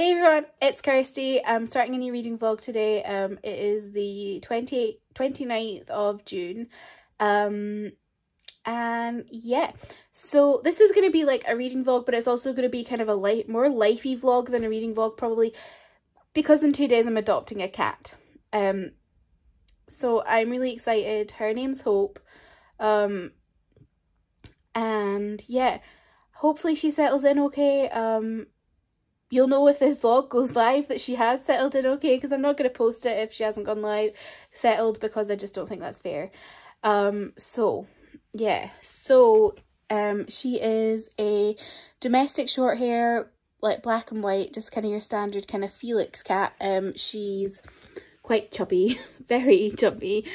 Hey everyone, it's Kirsty. I'm starting a new reading vlog today. It is the 29th of June. And yeah, so this is going to be like a reading vlog, but it's also going to be kind of a more lifey vlog than a reading vlog probably, because in 2 days I'm adopting a cat. So I'm really excited. Her name's Hope. And yeah, hopefully she settles in okay. You'll know if this vlog goes live that she has settled in okay, because I'm not going to post it if she hasn't gone live settled, because I just don't think that's fair. So yeah, so she is a domestic short hair, like black and white, just kind of your standard kind of Felix cat. She's quite chubby, very chubby.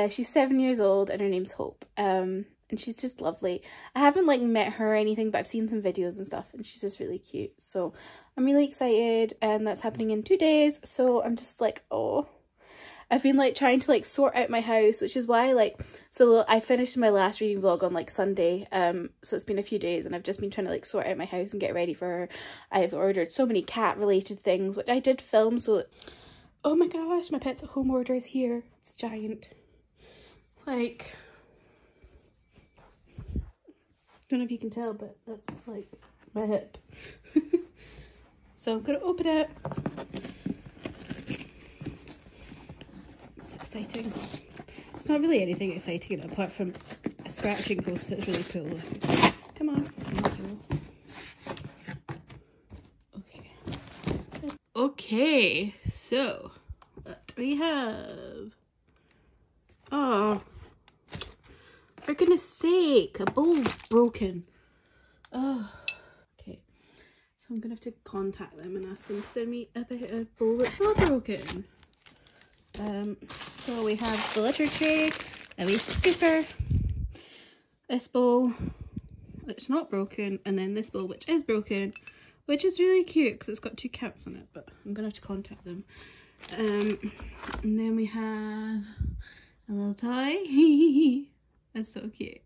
She's 7 years old and her name's Hope. And she's just lovely. I haven't like met her or anything, but I've seen some videos and stuff and she's just really cute. So I'm really excited, and that's happening in 2 days. So I'm just like, oh, I've been like trying to like sort out my house, which is why so I finished my last reading vlog on like Sunday. So it's been a few days and I've just been trying to like sort out my house and get ready for her. I've ordered so many cat related things, which I did film. So, oh my gosh, my Pets at Home order is here. It's giant. Like, don't know if you can tell, but that's like my hip. So I'm gonna open it. It's exciting. It's not really anything exciting apart from a scratching post that's really cool. Come on. Okay. Okay, so what do we have? Oh, for goodness sake, a bowl's broken. Oh, okay. So I'm gonna have to contact them and ask them to send me a bowl that's not broken. So we have the litter tray, a wee scooper, this bowl, which is not broken, and then this bowl, which is broken, which is really cute because it's got 2 cats in it, but I'm gonna have to contact them. And then we have a little toy. That's so cute.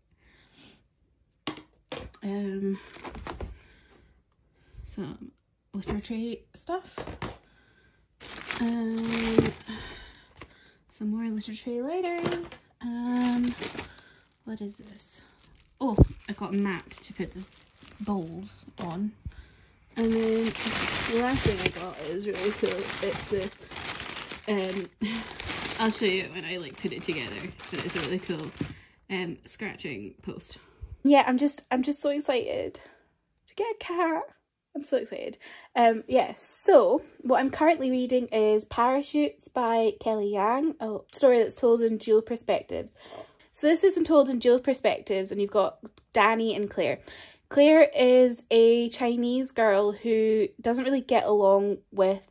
Some litter tray stuff. Some more litter tray lighters. What is this? Oh, I got a mat to put the bowls on. And then the last thing I got is really cool. It's this. I'll show you when I like put it together. But it's a really cool scratching post. Yeah, I'm just so excited to get a cat. I'm so excited. Yeah, so what I'm currently reading is Parachutes by Kelly Yang, a story that's told in dual perspectives. So this isn't told in dual perspectives, and you've got Danny and Claire. Claire is a Chinese girl who doesn't really get along with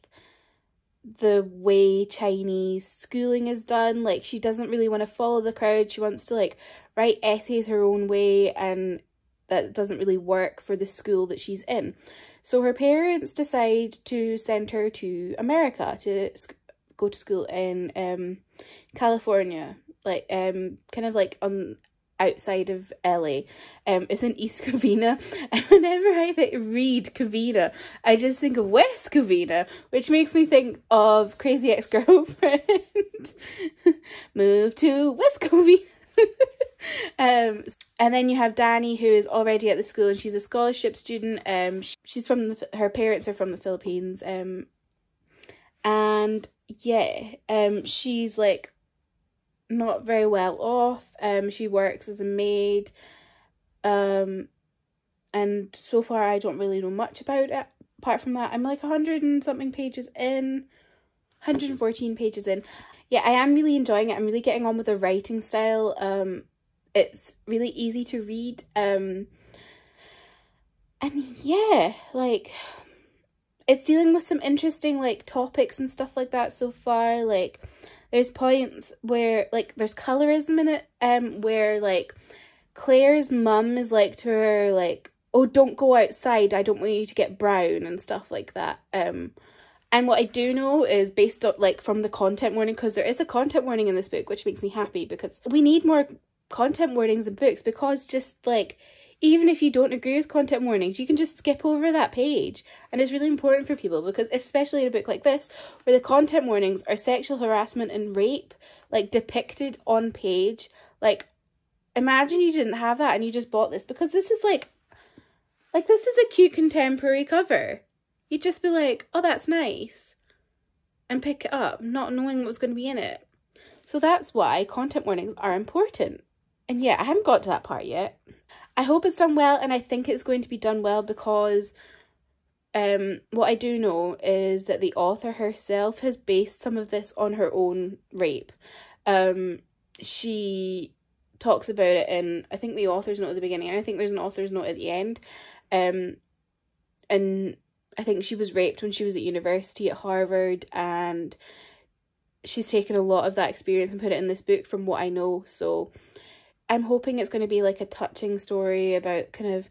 the way Chinese schooling is done. Like, she doesn't really want to follow the crowd. She wants to like write essays her own way, and that doesn't really work for the school that she's in. So her parents decide to send her to America to go to school in California, like kind of like on outside of LA. It's in East Covina, and whenever I read Covina, I just think of West Covina, which makes me think of Crazy Ex-Girlfriend. Move to West Covina. And then you have Danny, who is already at the school, and she's a scholarship student. She's from her parents are from the Philippines. And yeah, she's like not very well off. She works as a maid. And so far I don't really know much about it. Apart from that, I'm like 100 and something pages in, 114 pages in. Yeah, I am really enjoying it. I'm really getting on with the writing style. It's really easy to read. And yeah, like, it's dealing with some interesting like topics and stuff like that so far. Like, there's points where like there's colorism in it, where like Claire's mum is like to her like, oh, don't go outside, I don't want you to get brown and stuff like that. And what I do know is, based on like from the content warning, because there is a content warning in this book, which makes me happy because we need more content warnings in books, because just like even if you don't agree with content warnings, you can just skip over that page. And it's really important for people because, especially in a book like this, where the content warnings are sexual harassment and rape, like, depicted on page. Like, imagine you didn't have that and you just bought this, because this is like this is a cute contemporary cover. You'd just be like, oh, that's nice, and pick it up, not knowing what was going to be in it. So that's why content warnings are important. And yeah, I haven't got to that part yet. I hope it's done well, and I think it's going to be done well because what I do know is that the author herself has based some of this on her own rape. She talks about it in, I think, the author's note at the beginning, and I think there's an author's note at the end. And I think she was raped when she was at university at Harvard, and she's taken a lot of that experience and put it in this book from what I know. So I'm hoping it's going to be like a touching story about kind of,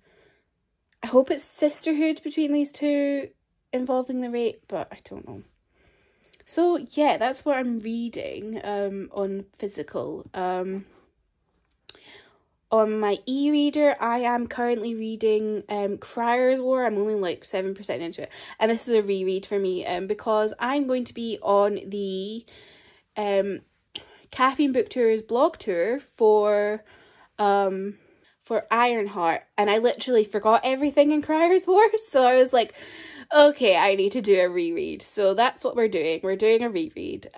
I hope it's sisterhood between these two involving the rape, but I don't know. So yeah, that's what I'm reading on physical. On my e-reader, I am currently reading Crier's War. I'm only like 7% into it. And this is a reread for me because I'm going to be on the Caffeine Book Tour's blog tour for Ironheart. And I literally forgot everything in Crier's War. So I was like, okay, I need to do a reread. So that's what we're doing. We're doing a reread.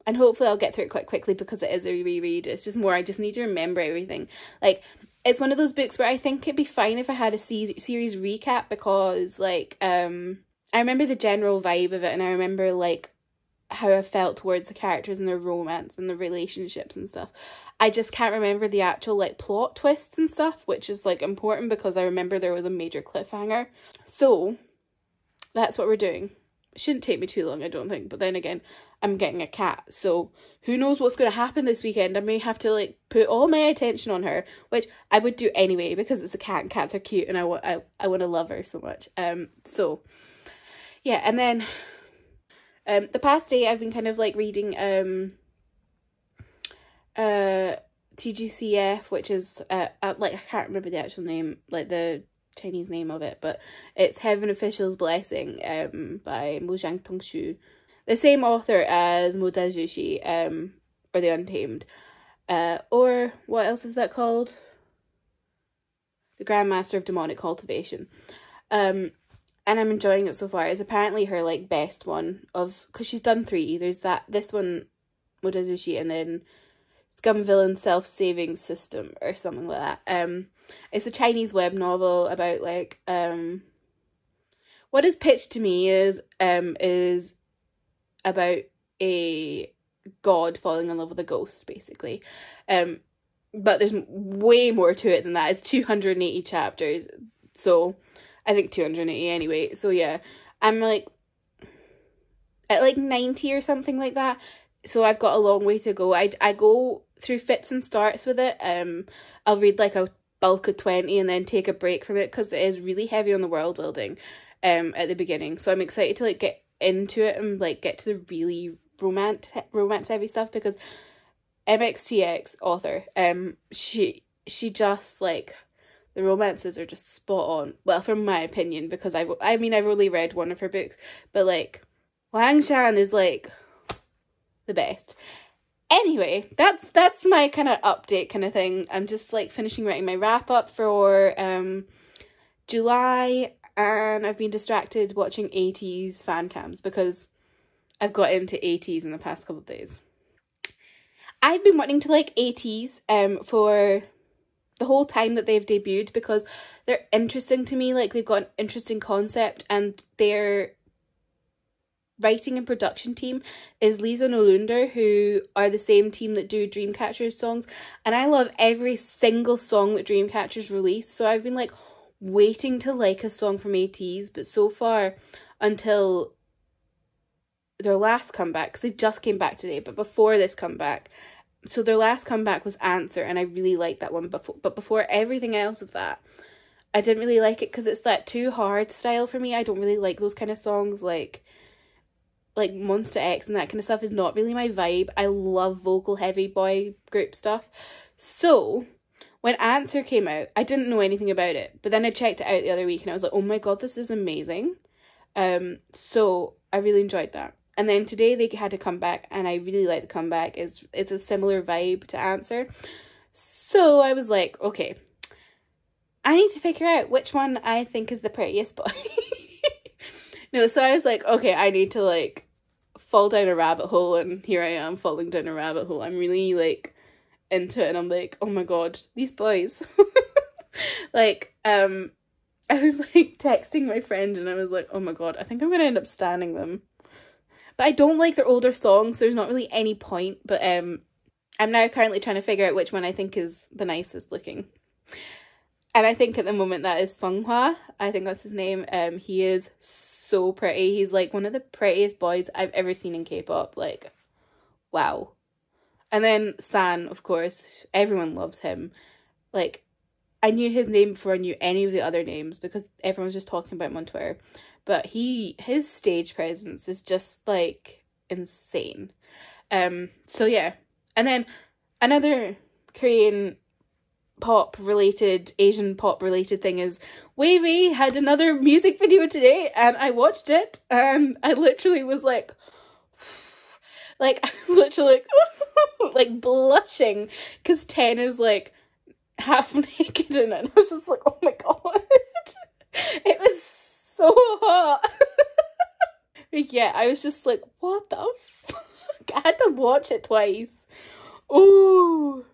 And hopefully I'll get through it quite quickly because it is a reread. It's just more, I just need to remember everything. Like, it's one of those books where I think it'd be fine if I had a series recap because, like, I remember the general vibe of it, and I remember, like, how I felt towards the characters and their romance and the relationships and stuff. I just can't remember the actual, like, plot twists and stuff, which is, like, important because I remember there was a major cliffhanger. So, that's what we're doing. It shouldn't take me too long, I don't think, but then again, I'm getting a cat, so who knows what's going to happen this weekend. I may have to, like, put all my attention on her, which I would do anyway because it's a cat and cats are cute and I want to love her so much. So yeah, and then the past day I've been kind of like reading TGCF, which is like, I can't remember the actual name, like the Chinese name of it, but it's Heaven Official's Blessing by Mo Jiang Tongshu, the same author as Mo Dazushi, or The Untamed, or what else is that called? The Grandmaster of Demonic Cultivation. And I'm enjoying it so far. It's apparently her like best one of, because she's done 3. There's this one, Mo Dazushi, and then Scum Villain Self-Saving System or something like that. It's a Chinese web novel about like what is pitched to me is about a god falling in love with a ghost, basically. But there's way more to it than that. It's 280 chapters, so I think 280 anyway. So yeah, I'm like at like 90 or something like that. So I've got a long way to go. I go through fits and starts with it. I'll read like a bulk of 20 and then take a break from it because it is really heavy on the world building at the beginning. So I'm excited to like get into it and like get to the really romance heavy stuff because MXTX author, she just like, the romances are just spot on. Well, from my opinion, because I've only read one of her books, but like Wang Shan is like the best. Anyway, that's my kind of update kind of thing. I'm just like finishing writing my wrap up for July, and I've been distracted watching 80s fan cams because I've got into 80s in the past couple of days. I've been wanting to like 80s for the whole time that they've debuted because they're interesting to me. Like, they've got an interesting concept, and their writing and production team is Lisa Nolunder, who are the same team that do Dreamcatcher's songs, and I love every single song that Dreamcatcher's released. So I've been like waiting to like a song from 80s, but so far until their last comeback, because they just came back today, but before this comeback, so their last comeback was Answer, and I really liked that one. But before everything else of that, I didn't really like it because it's that too hard style for me. I don't really like those kind of songs, like Monster X and that kind of stuff is not really my vibe. I love vocal heavy boy group stuff. So when Answer came out, I didn't know anything about it, but then I checked it out the other week and I was like, oh my god, this is amazing. So I really enjoyed that. And then today they had a comeback, and I really like the comeback. It's a similar vibe to Answer. So I was like, okay, I need to figure out which one I think is the prettiest boy. No, so I was like, okay, I need to like fall down a rabbit hole, and here I am falling down a rabbit hole. I'm really like into it, and I'm like, oh my god, these boys. Like, I was like texting my friend and I was like, oh my god, I think I'm gonna end up standing them. But I don't like their older songs, so there's not really any point. But I'm now currently trying to figure out which one I think is the nicest looking. And I think at the moment that is Seonghwa. I think that's his name. He is so pretty. He's like one of the prettiest boys I've ever seen in K-pop. Like, wow. And then San, of course. Everyone loves him. Like, I knew his name before I knew any of the other names because everyone was just talking about him on Twitter. But his stage presence is just like insane. So yeah. And then another Korean pop related, Asian pop related thing is WayV had another music video today, and I watched it and I literally was like I was literally like like blushing because Ten is like half naked in it, and I was just like, oh my god. It was so hot. Yeah, I was just like, what the fuck? I had to watch it twice. Ooh.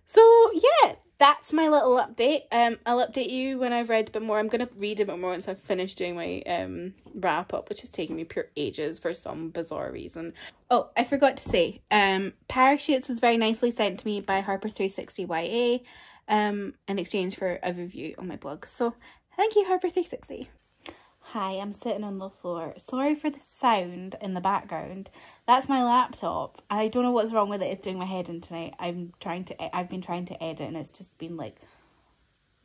So yeah, that's my little update. I'll update you when I've read a bit more. I'm gonna read a bit more once I've finished doing my wrap up, which is taking me pure ages for some bizarre reason. Oh, I forgot to say, Parachutes was very nicely sent to me by Harper360YA in exchange for a review on my blog. So thank you, Harper360. Hi, I'm sitting on the floor. Sorry for the sound in the background. That's my laptop. I don't know what's wrong with it. It's doing my head in tonight. I've been trying to edit, and it's just been like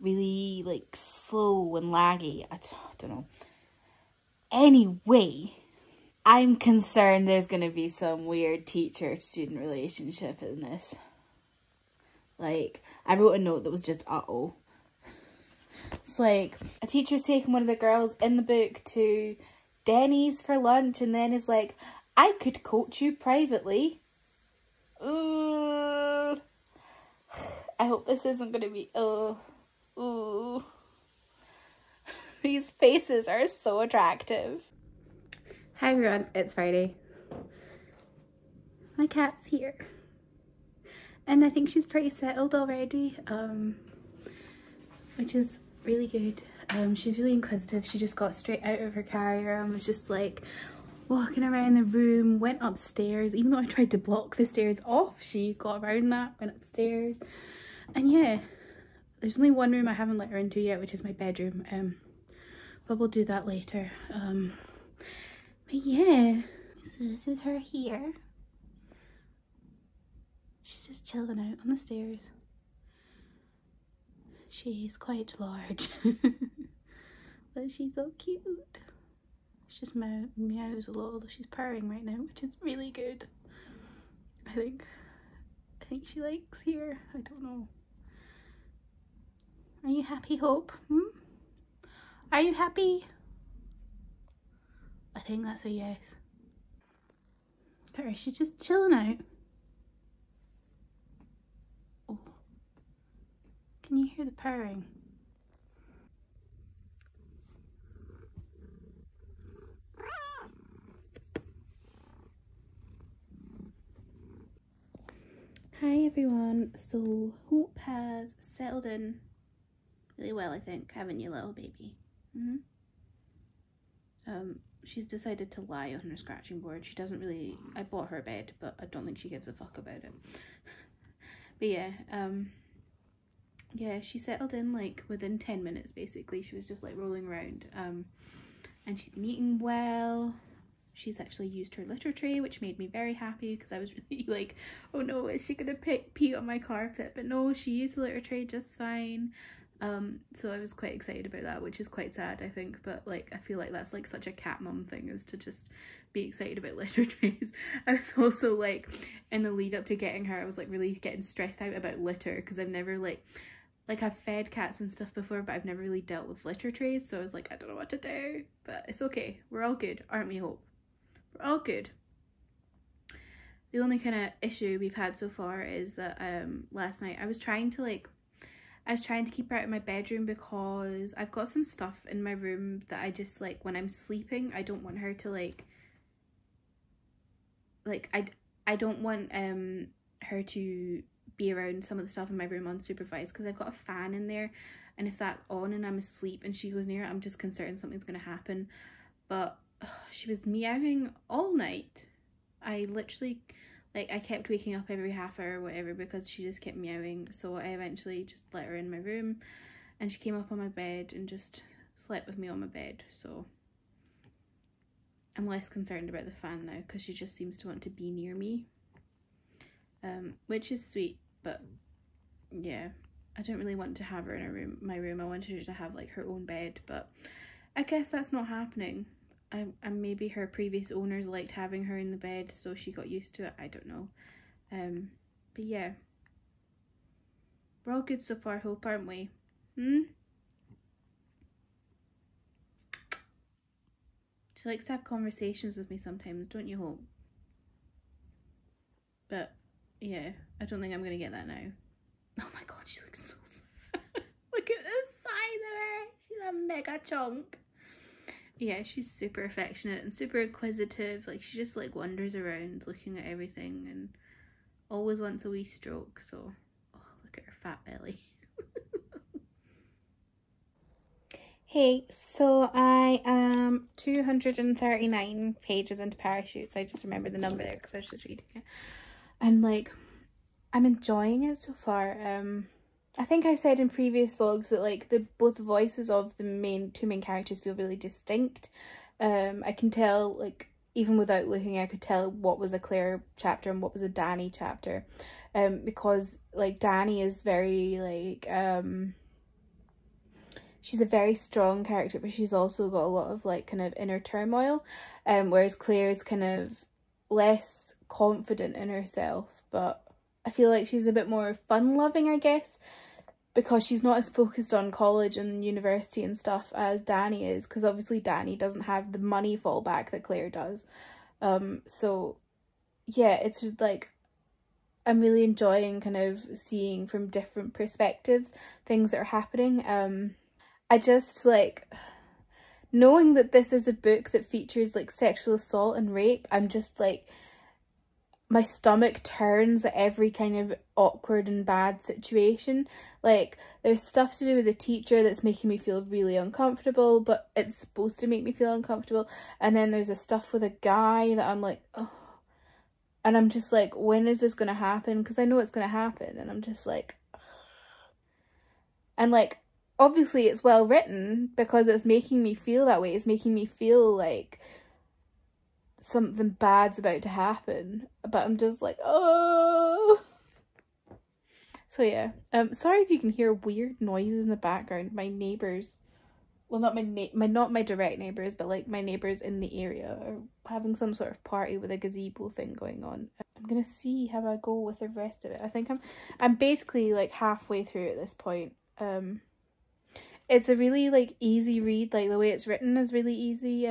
really like slow and laggy. I don't know. Anyway, I'm concerned there's going to be some weird teacher-student relationship in this. Like, I wrote a note that was just uh-oh. It's like a teacher's taking one of the girls in the book to Denny's for lunch and then is like, I could coach you privately. Ooh. I hope this isn't going to be, ooh. These faces are so attractive. Hi everyone, it's Friday. My cat's here. And I think she's pretty settled already, which is really good. She's really inquisitive. She just got straight out of her carrier and was just like walking around the room, went upstairs. Even though I tried to block the stairs off, she got around that, went upstairs. And yeah, there's only one room I haven't let her into yet, which is my bedroom. But we'll do that later. But yeah, so this is her here. She's just chilling out on the stairs. She's quite large, but she's so cute. She just meows a lot, although she's purring right now, which is really good. I think she likes here. I don't know. Are you happy, Hope? Are you happy? I think that's a yes. But she's just chilling out. Oh. Can you hear the purring? Hi everyone. So Hope has settled in really well, I think, haven't you, little baby? She's decided to lie on her scratching board. She doesn't really, I bought her a bed, but I don't think she gives a fuck about it. But yeah, yeah, she settled in like within 10 minutes basically. She was just like rolling around, and she's been eating well. She's actually used her litter tray, which made me very happy because I was really like, oh no, is she gonna pee on my carpet? But no, she used the litter tray just fine. So I was quite excited about that, which is quite sad, I think, but like I feel like that's like such a cat mum thing, is to just be excited about litter trays. I was also like, in the lead up to getting her, I was like really getting stressed out about litter, because I've never like I've fed cats and stuff before, but I've never really dealt with litter trays, so I was like, I don't know what to do, but it's okay, we're all good, aren't we, Hope? We're all good. The only kind of issue we've had so far is that last night I was trying to keep her out of my bedroom, because I've got some stuff in my room that I just like, when I'm sleeping, I don't want her to I don't want her to be around some of the stuff in my room unsupervised, because I've got a fan in there, and if that's on and I'm asleep and she goes near it, I'm just concerned something's going to happen. But she was meowing all night. I literally, like, I kept waking up every half hour or whatever because she just kept meowing, so I eventually just let her in my room, and she came up on my bed and just slept with me on my bed. So I'm less concerned about the fan now, because she just seems to want to be near me, which is sweet. But yeah, I don't really want to have her in my room. I wanted her to have like her own bed, but I guess that's not happening. And maybe her previous owners liked having her in the bed, so she got used to it. I don't know. But yeah, we're all good so far, Hope, aren't we? She likes to have conversations with me sometimes, don't you, Hope? But yeah, I don't think I'm gonna get that now. Oh my god, she looks so fat. Look at the size of her. She's a mega chunk. Yeah, she's super affectionate and super inquisitive. Like, she just like wanders around looking at everything and always wants a wee stroke. So, oh, look at her fat belly. Hey, so I am 239 pages into Parachutes. I just remembered the number there because I was just reading it. And like, I'm enjoying it so far. I think I've said in previous vlogs that like both the voices of the two main characters feel really distinct. I can tell, like, even without looking, I could tell what was a Claire chapter and what was a Dani chapter. Because like Dani is very like she's a very strong character, but she's also got a lot of like kind of inner turmoil. Whereas Claire's kind of less confident in herself, but I feel like she's a bit more fun-loving, I guess, because she's not as focused on college and university and stuff as Dani is, because obviously Dani doesn't have the money fallback that Claire does. So yeah, it's just like, I'm really enjoying kind of seeing from different perspectives things that are happening. I just like, knowing that this is a book that features like sexual assault and rape, I'm just like, my stomach turns at every kind of awkward and bad situation. Like, there's stuff to do with the teacher that's making me feel really uncomfortable, but it's supposed to make me feel uncomfortable. And then there's the stuff with a guy that I'm like, oh. And I'm just like, when is this going to happen? Because I know it's going to happen. And I'm just like, ugh. And like, obviously it's well written because it's making me feel that way. It's making me feel like something bad's about to happen, but I'm just like, oh. So yeah, sorry if you can hear weird noises in the background. My neighbours, well, not my direct neighbours, but like my neighbours in the area are having some sort of party with a gazebo thing going on. I'm gonna see how I go with the rest of it. I think I'm basically like halfway through at this point. It's a really like easy read. Like, the way it's written is really easy.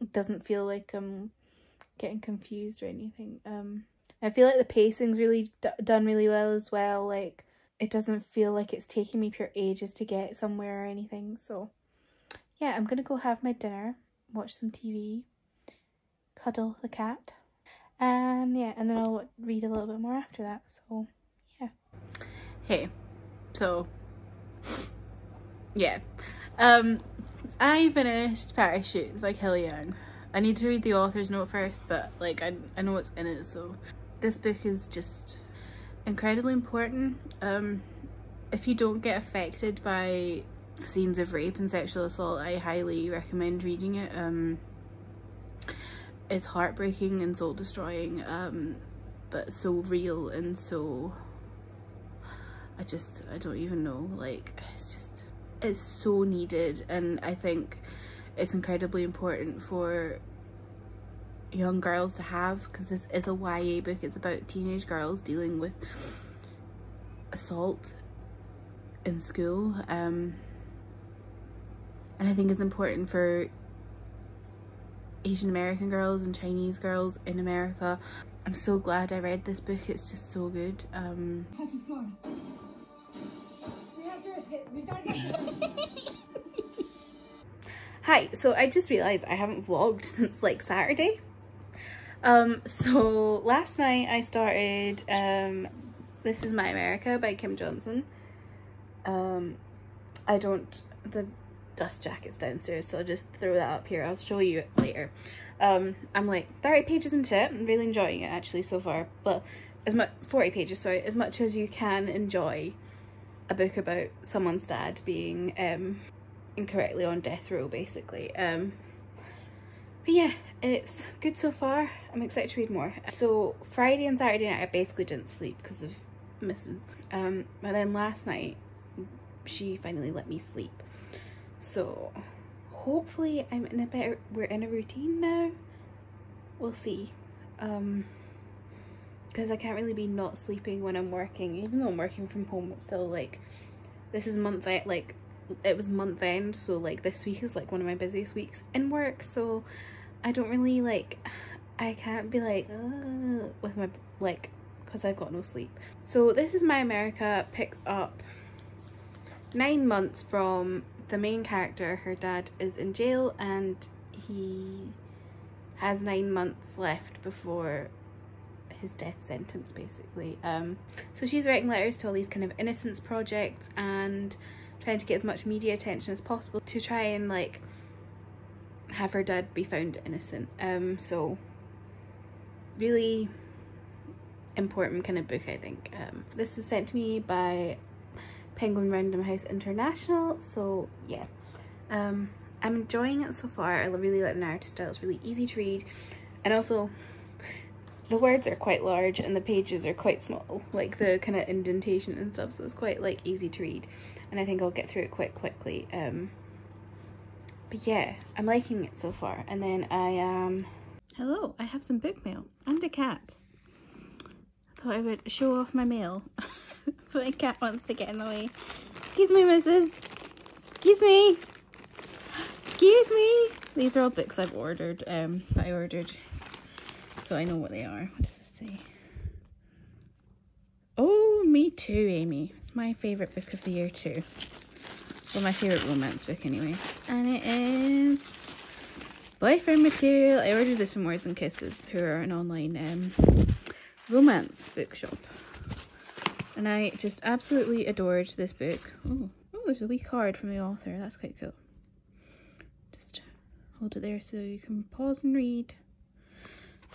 It doesn't feel like I'm getting confused or anything. I feel like the pacing's really done really well as well. Like, it doesn't feel like it's taking me pure ages to get somewhere or anything. So yeah, I'm gonna go have my dinner, watch some TV, cuddle the cat, and yeah, and then I'll read a little bit more after that. So yeah. Hey, so yeah, I finished Parachutes by Kelly Young. I need to read the author's note first, but like I know what's in it, so this book is just incredibly important. If you don't get affected by scenes of rape and sexual assault, I highly recommend reading it. It's heartbreaking and soul destroying, but so real and so I don't even know, like it's so needed, and I think it's incredibly important for young girls to have, because this is a YA book. It's about teenage girls dealing with assault in school, and I think it's important for Asian American girls and Chinese girls in America. I'm so glad I read this book. It's just so good. Hi, so I just realised I haven't vlogged since like Saturday. So last night I started This Is My America by Kim Johnson. The dust jacket's downstairs, so I'll just throw that up here. I'll show you it later. I'm like 30 pages into it. I'm really enjoying it actually so far, but 40 pages, sorry, as much as you can enjoy a book about someone's dad being incorrectly on death row, basically. But yeah, it's good so far. I'm excited to read more. So Friday and Saturday night I basically didn't sleep because of Mrs. But then last night she finally let me sleep. So hopefully we're in a routine now. We'll see. Because I can't really be not sleeping when I'm working. Even though I'm working from home, it's still like, this is month end, like it was month end, so like this week is like one of my busiest weeks in work, so I don't really like, I can't be like with my, like, because I've got no sleep. So This Is My America picks up 9 months from the main character. Her dad is in jail and he has 9 months left before his death sentence, basically. So she's writing letters to all these kind of innocence projects and trying to get as much media attention as possible to try and like have her dad be found innocent. So really important kind of book, I think. This was sent to me by Penguin Random House International, so yeah. I'm enjoying it so far. I really like the narrative style. It's really easy to read, and also the words are quite large and the pages are quite small, like the kind of indentation and stuff, so it's quite like easy to read, and I think I'll get through it quite quickly. But yeah, I'm liking it so far. And then hello, I have some book mail and a cat. I thought I would show off my mail. But my cat wants to get in the way. Excuse me, missus. Excuse me. Excuse me. These are all books I've ordered, that I ordered, so I know what they are. What does this say? Oh, me too, Amy. It's my favourite book of the year too. Well, my favourite romance book anyway. And it is Boyfriend Material. I ordered this from Words and Kisses, who are an online romance bookshop. And I just absolutely adored this book. Oh, there's a wee card from the author. That's quite cool. Just hold it there so you can pause and read.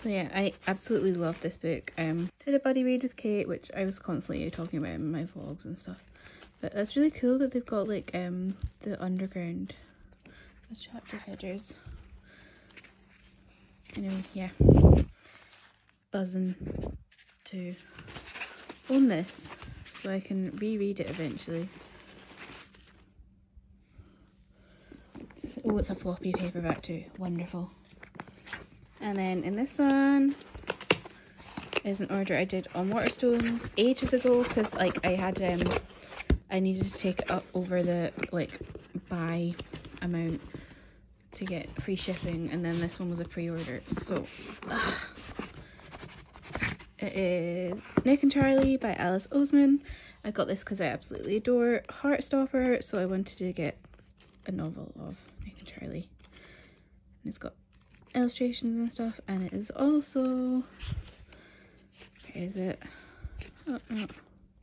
So yeah, I absolutely love this book. Did a buddy read with Kate, which I was constantly talking about in my vlogs and stuff. But that's really cool that they've got like the underground as chapter headers. Anyway, yeah. Buzzing to own this so I can reread it eventually. Oh, it's a floppy paperback too. Wonderful. And then in this one is an order I did on Waterstones ages ago, because like I had I needed to take it up over the like buy amount to get free shipping, and then this one was a pre-order. So it is Nick and Charlie by Alice Oseman. I got this because I absolutely adore Heartstopper, so I wanted to get a novel of Nick and Charlie. And it's got illustrations and stuff, and it is also, where is it? Oh,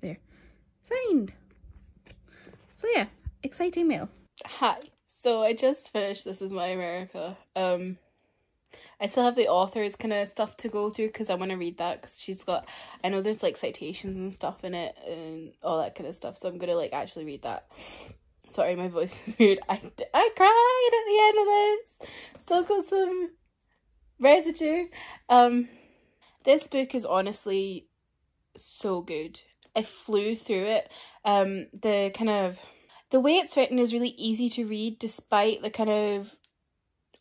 there, signed. So yeah, exciting mail. Hi, so I just finished This Is My America. I still have the author's kind of stuff to go through because I want to read that, because she's got, I know there's like citations and stuff in it and all that kind of stuff, so I'm gonna like actually read that. Sorry, my voice is weird. I cried at the end of this. Still got some residue. This book is honestly so good. I flew through it. The way it's written is really easy to read despite the kind of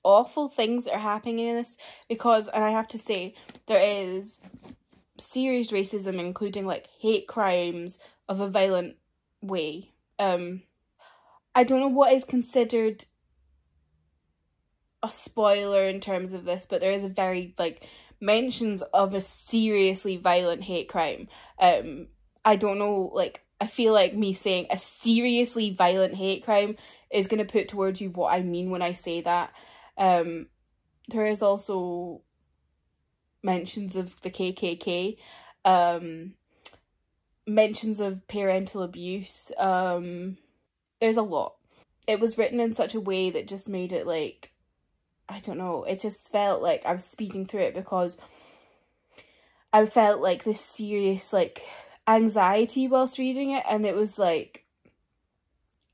awful things that are happening in this, because, and I have to say, there is serious racism, including like hate crimes of a violent way. I don't know what is considered a spoiler in terms of this, but there is a very like mentions of a seriously violent hate crime. I don't know, like, I feel like me saying a seriously violent hate crime is going to put towards you what I mean when I say that. There is also mentions of the KKK, mentions of parental abuse. There's a lot. It was written in such a way that just made it like, I don't know, it just felt like I was speeding through it because I felt like this serious like anxiety whilst reading it, and it was like,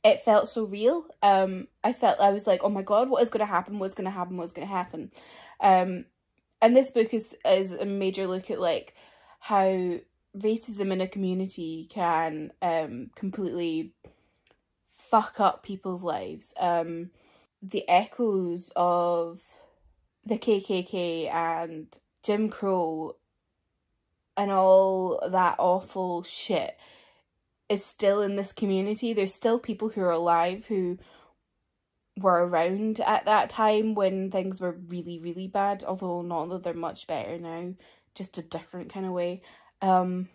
it felt so real. I was like, oh my god, what is going to happen, what's going to happen, what's going to happen. And this book is a major look at like how racism in a community can completely fuck up people's lives. The echoes of the KKK and Jim Crow and all that awful shit is still in this community. There's still people who are alive who were around at that time when things were really, really bad, although not that they're much better now, just a different kind of way. All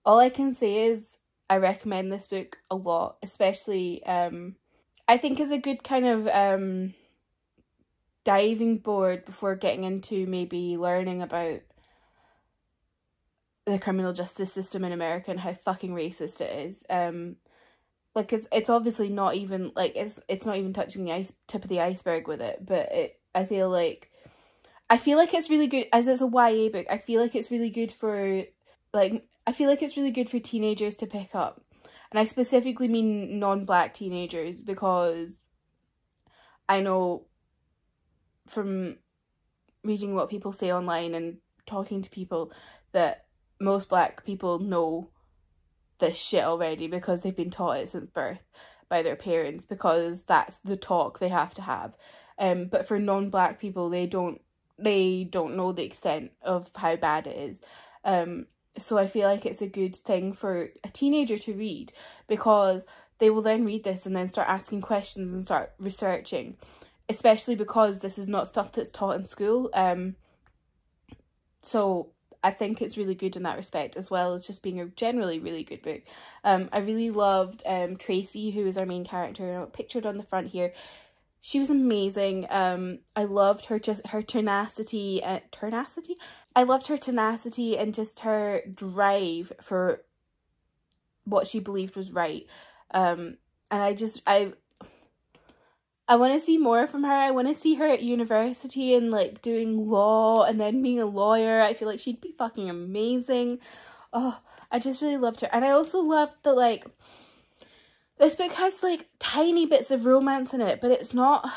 I can say is I recommend this book a lot, especially I think is a good kind of diving board before getting into maybe learning about the criminal justice system in America and how fucking racist it is. Like it's obviously not even like it's not even touching the tip of the iceberg with it, but I feel like it's really good as it's a YA book. I feel like it's really good for teenagers to pick up. And I specifically mean non-black teenagers, because I know from reading what people say online and talking to people that most black people know this shit already because they've been taught it since birth by their parents, because that's the talk they have to have. But for non-black people, they don't know the extent of how bad it is. So I feel like it's a good thing for a teenager to read, because they will then read this and then start asking questions and start researching, especially because this is not stuff that's taught in school. So I think it's really good in that respect, as well as just being a generally really good book. I really loved Tracy, who is our main character, pictured on the front here. She was amazing. I loved her tenacity. I loved her tenacity and just her drive for what she believed was right. And I want to see more from her. I want to see her at university and like doing law and then being a lawyer. I feel like she'd be fucking amazing. Oh, I just really loved her. And I also loved that like this book has like tiny bits of romance in it, but it's not,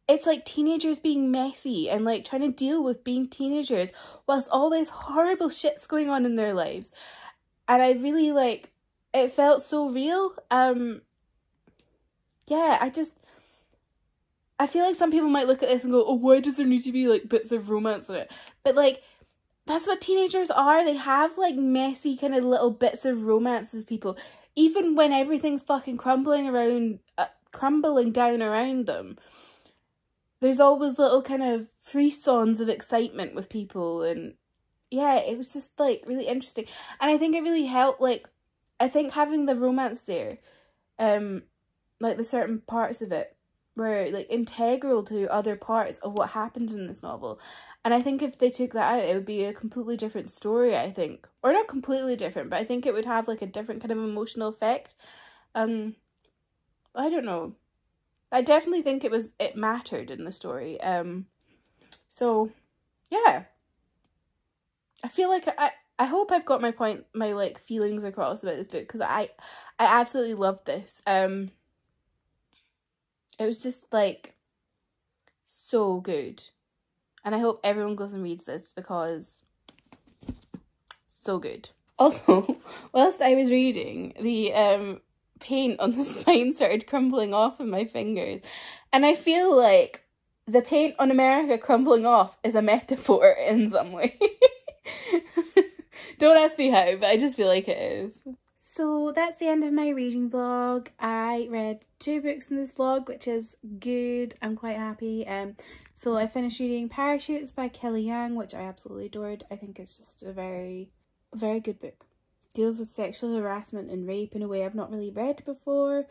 it's like teenagers being messy and like trying to deal with being teenagers whilst all this horrible shit's going on in their lives. And I really like, it felt so real. Yeah, I feel like some people might look at this and go, oh, why does there need to be like bits of romance in it? But like, that's what teenagers are. They have like messy kind of little bits of romance with people. Even when everything's fucking crumbling down around them, there's always little kind of frissons of excitement with people. And yeah, it was just like really interesting. And I think it really helped, like, I think having the romance there, like the certain parts of it were like integral to other parts of what happened in this novel. And I think if they took that out, it would be a completely different story, I think. Or not completely different, but I think it would have like a different kind of emotional effect. I don't know. I definitely think it mattered in the story. So yeah. I feel like I hope I've got my like feelings across about this book, because I absolutely loved this. It was just like so good. And I hope everyone goes and reads this, because so good. Also, whilst I was reading, the paint on the spine started crumbling off of my fingers, and I feel like the paint on America crumbling off is a metaphor in some way. Don't ask me how, but I just feel like it is. So that's the end of my reading vlog. I read 2 books in this vlog, which is good. I'm quite happy. So I finished reading Parachutes by Kelly Young, which I absolutely adored. I think it's just a very good book. Deals with sexual harassment and rape in a way I've not really read before.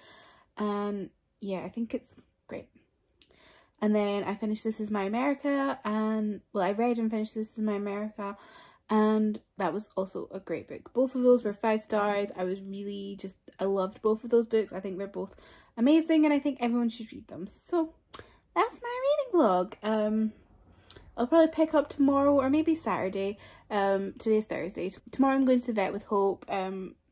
And yeah, I think it's great. And then I finished This Is My America, and well, I read and finished This Is My America, and that was also a great book. Both of those were 5 stars. I loved both of those books. I think they're both amazing, and I think everyone should read them. So that's my reading vlog. I'll probably pick up tomorrow or maybe Saturday. Today's Thursday. Tomorrow I'm going to the vet with Hope.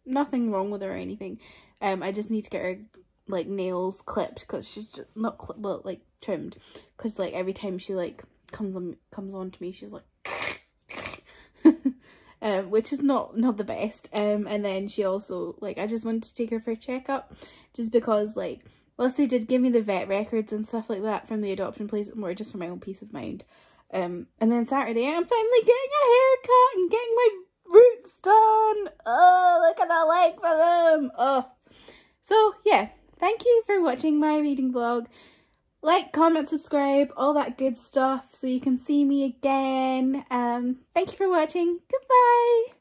Nothing wrong with her or anything. I just need to get her like nails clipped, because she's just not like trimmed, because like every time she like comes on to me, she's like which is not the best. And then she also, like, I just wanted to take her for a checkup, just because, like, whilst they did give me the vet records and stuff like that from the adoption place, more just for my own peace of mind. And then Saturday I'm finally getting a haircut and getting my roots done. Oh, look at the length of them. Oh, so yeah, thank you for watching my reading vlog. Like, comment, subscribe, all that good stuff, so you can see me again. Thank you for watching. Goodbye.